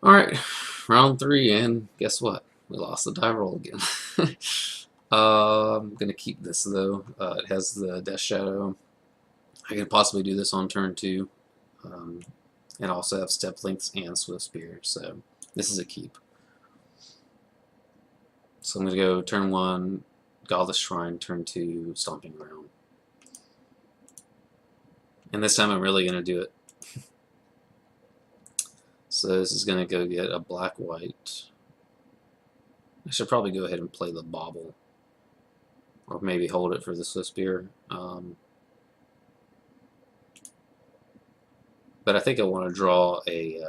Alright, round 3, and guess what? We lost the die roll again. I'm gonna keep this though. It has the Death Shadow. I could possibly do this on turn 2, um, and also have Step Lengths and Swift Spear, so this is a keep. So I'm gonna go turn 1, Godless Shrine, turn 2, Stomping Ground. And this time I'm really gonna do it. So this is gonna go get a black-white. I should probably go ahead and play the Bauble, or maybe hold it for the Swift Spear. But I think I want to draw a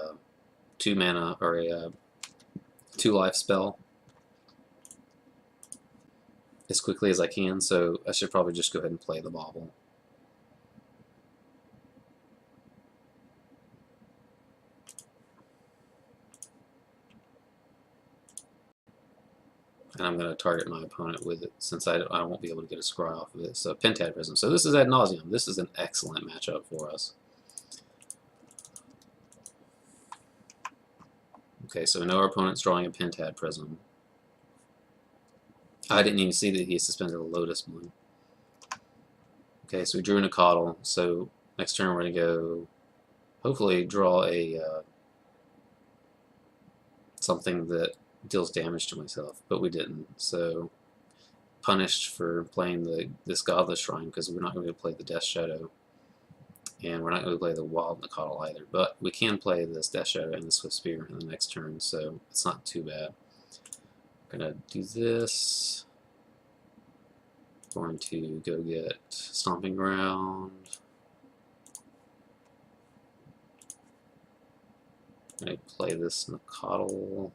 2 mana or a 2 life spell as quickly as I can, so I should probably just go ahead and play the Bauble. And I'm going to target my opponent with it since I won't be able to get a scry off of it. So Pentad Prism. So this is Ad Nauseam. This is an excellent matchup for us. Okay, so we know our opponent's drawing a Pentad Prism. I didn't even see that he suspended a Lotus Bloom. Okay, so we drew in a Coddle. So next turn we're going to go, hopefully, draw a something that deals damage to myself, but we didn't. So punished for playing this Godless Shrine because we're not going to play the Death Shadow, and we're not going to play the Wild Nacatl either. But we can play this Death Shadow and the Swift Spear in the next turn, so it's not too bad. I'm going to do this. Going to go get Stomping Ground. I'm going to play this Nacatl.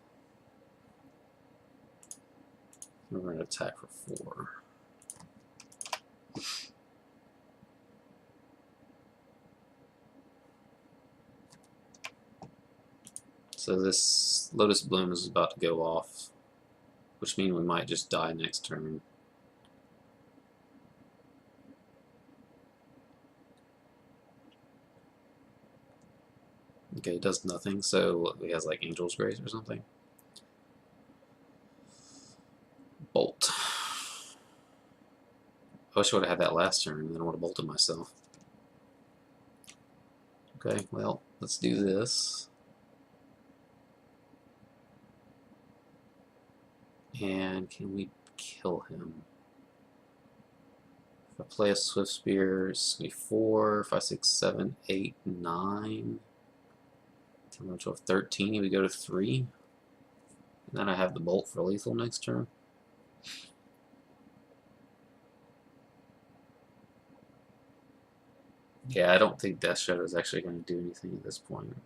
We're going to attack for 4. So this Lotus Bloom is about to go off, which means we might just die next turn. Okay, it does nothing, so he has like Angel's Grace or something. Bolt. I wish I would have had that last turn, then I would have bolted myself. Okay, well, let's do this. And can we kill him? If I play a Swift Spear, it's going to be 4, 5, 6, 7, 8, 9, 10, 11, 12, 13. We go to 3. And then I have the Bolt for lethal next turn. Yeah, I don't think Death Shadow is actually going to do anything at this point.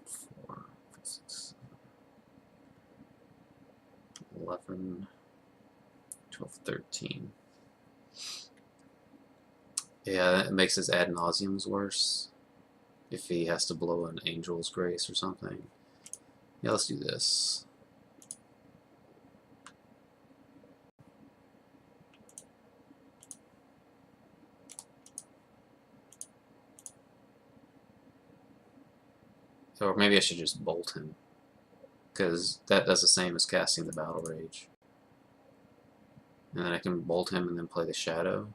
Four, 5, 6, 7, 11, 12, 13. Yeah, it makes his Ad Nauseams worse if he has to blow an Angel's Grace or something. Yeah, let's do this. Or maybe I should just bolt him, because that does the same as casting the Battle Rage. And then I can bolt him and then play the Shadow.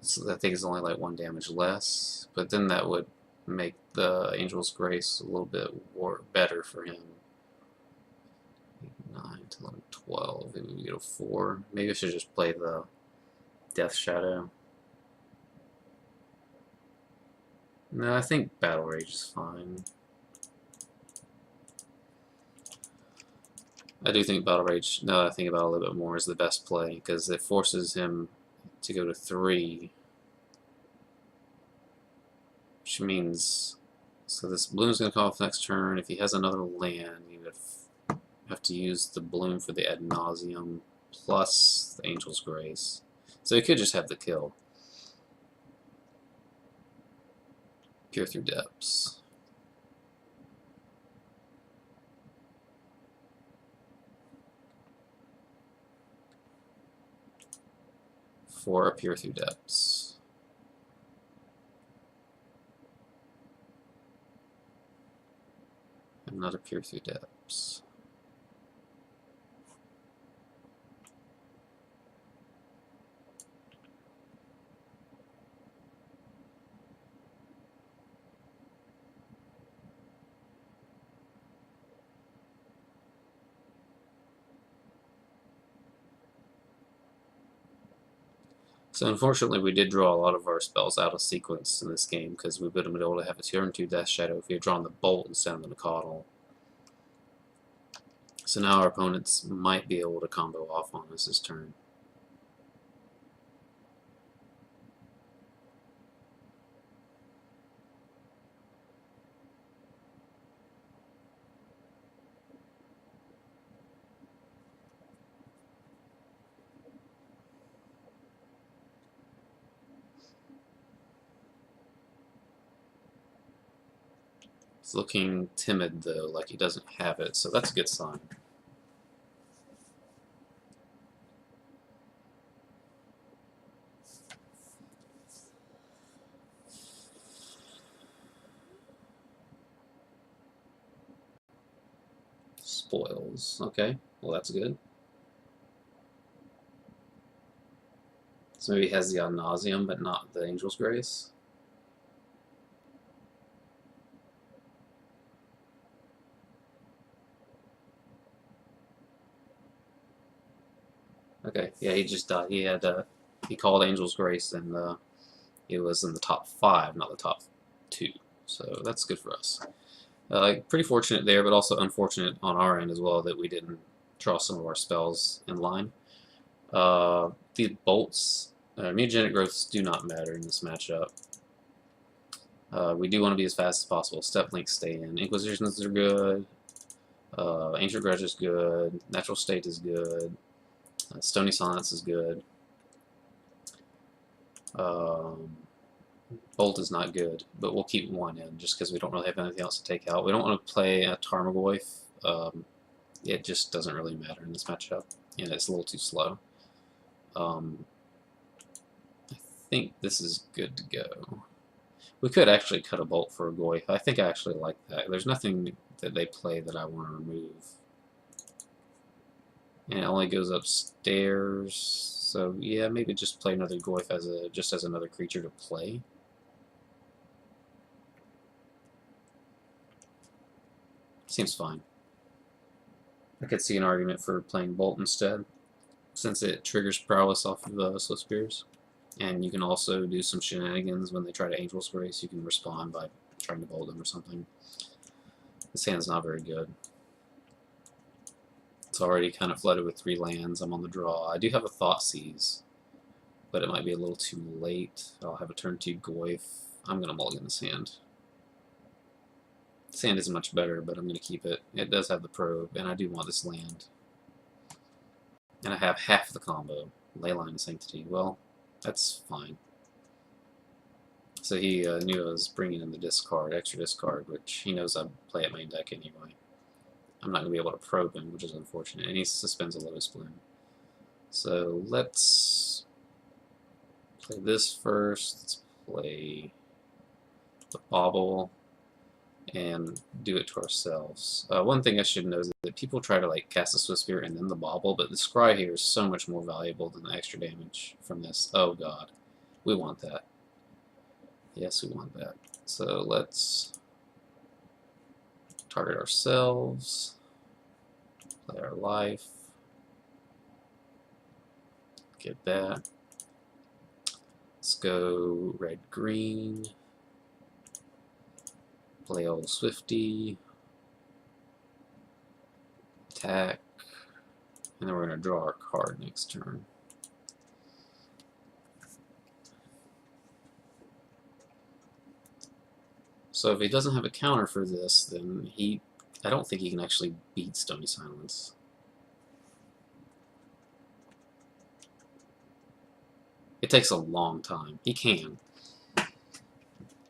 So I think it's only like 1 damage less, but then that would make the Angel's Grace a little bit better for him. 8, 9, 10, 11, 12. Maybe we go to 4. Maybe I should just play the Death Shadow. No, I think Battle Rage is fine. I do think Battle Rage, now that I think about it a little bit more, is the best play, because it forces him to go to 3. Which means, so this Bloom's going to come off next turn. If he has another land, you would have to use the Bloom for the Ad Nauseam plus the Angel's Grace. So he could just have the kill. Peer through Depths. for Appear Through Depths. And not Appear Through Depths. So unfortunately we did draw a lot of our spells out of sequence in this game because we would have been able to have a turn 2 Death Shadow if we had drawn the Bolt instead of the Nacatl. So now our opponents might be able to combo off on us this turn. It's looking timid though, like he doesn't have it, so that's a good sign. Spoils. Okay, well that's good. So maybe he has the Ad Nauseam, but not the Angel's Grace. Okay, yeah, he just died. He had he called Angel's Grace, and it was in the top 5, not the top 2. So that's good for us. Pretty fortunate there, but also unfortunate on our end as well that we didn't draw some of our spells in line. These bolts, mutagenic growths do not matter in this matchup. We do want to be as fast as possible. Step links stay in. Inquisitions are good. Ancient Grudge is good. Natural State is good. Stony Silence is good. Bolt is not good, but we'll keep one in just because we don't really have anything else to take out. We don't want to play a Tarmogoyf. It just doesn't really matter in this matchup, and it's a little too slow. I think this is good to go. We could actually cut a Bolt for a Goyf. I think I actually like that. There's nothing that they play that I want to remove. And it only goes upstairs, so yeah, maybe just play another Goyf as just as another creature to play. Seems fine. I could see an argument for playing Bolt instead, since it triggers Prowess off of Swiftspears. And you can also do some shenanigans when they try to Angel's Grace. You can respond by trying to Bolt them or something. This hand's not very good. It's already kind of flooded with 3 lands. I'm on the draw. I do have a Thoughtseize, but it might be a little too late. I'll have a turn 2 Goyf. I'm going to mulligan this hand. This hand is much better, but I'm going to keep it. It does have the probe, and I do want this land. And I have half the combo. Leyline of Sanctity. Well, that's fine. So he knew I was bringing in the discard, extra discard, which he knows I play at main deck anyway. I'm not going to be able to probe him, which is unfortunate. And he suspends a Lotus Bloom. So let's play this first. Let's play the Bauble and do it to ourselves. One thing I should know is that people try to like cast a Swiftspear and then the Bauble, but the Scry here is so much more valuable than the extra damage from this. Oh god. We want that. Yes, we want that. So let's target ourselves, play our life, get that. Let's go red-green, play old Swifty, attack, and then we're going to draw our card next turn. So if he doesn't have a counter for this, then I don't think he can actually beat Stony Silence. It takes a long time. He can,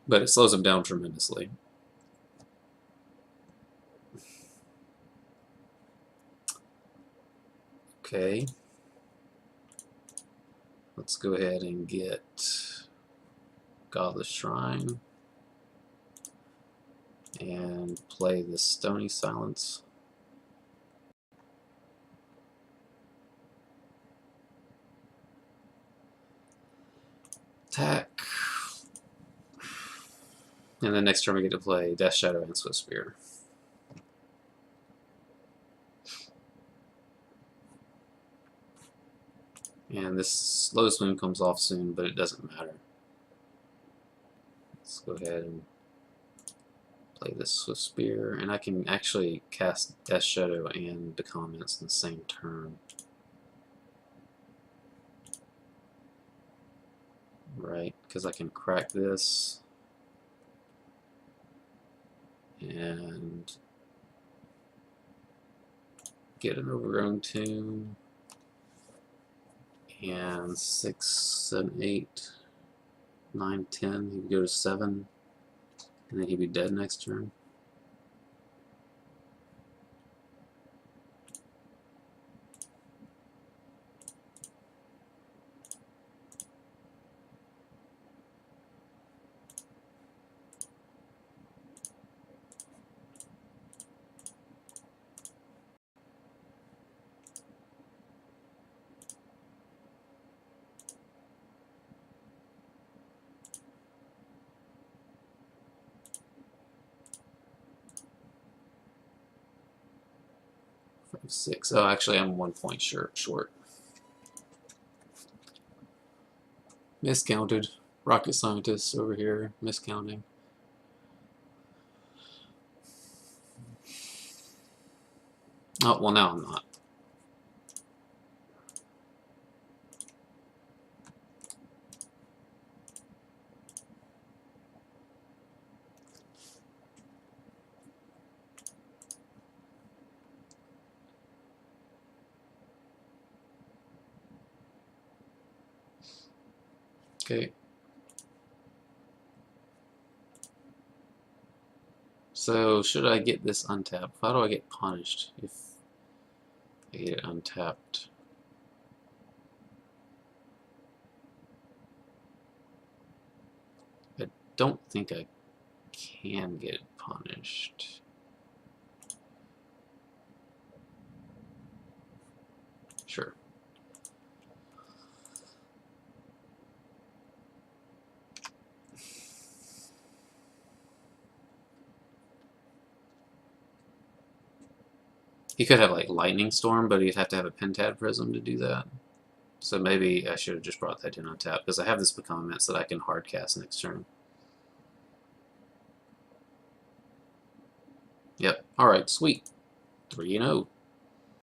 but it slows him down tremendously. Okay. let's go ahead and get Godless Shrine and play the Stony Silence. Attack. And then next turn we get to play Death Shadow and Swift Spear. And this Lotus Moon comes off soon, but it doesn't matter. Let's go ahead and play this Swift Spear, and I can actually cast Death Shadow and the comments in the same turn. Right, because I can crack this and get an Overgrown Tomb, and 6, 7, 8, 9, 10. He would go to 7, and then he'd be dead next turn. Five, 6. Oh, actually, I'm 1 point short. Miscounted. Rocket scientists over here miscounting. Oh, well, now I'm not. Okay. So, should I get this untapped? How do I get punished if I get it untapped? I don't think I can get punished. Sure. He could have like Lightning Storm, but he'd have to have a Pentad Prism to do that. So maybe I should have just brought that in on tap, because I have this comments that I can hard cast next turn. Yep. Alright, sweet. 3-0.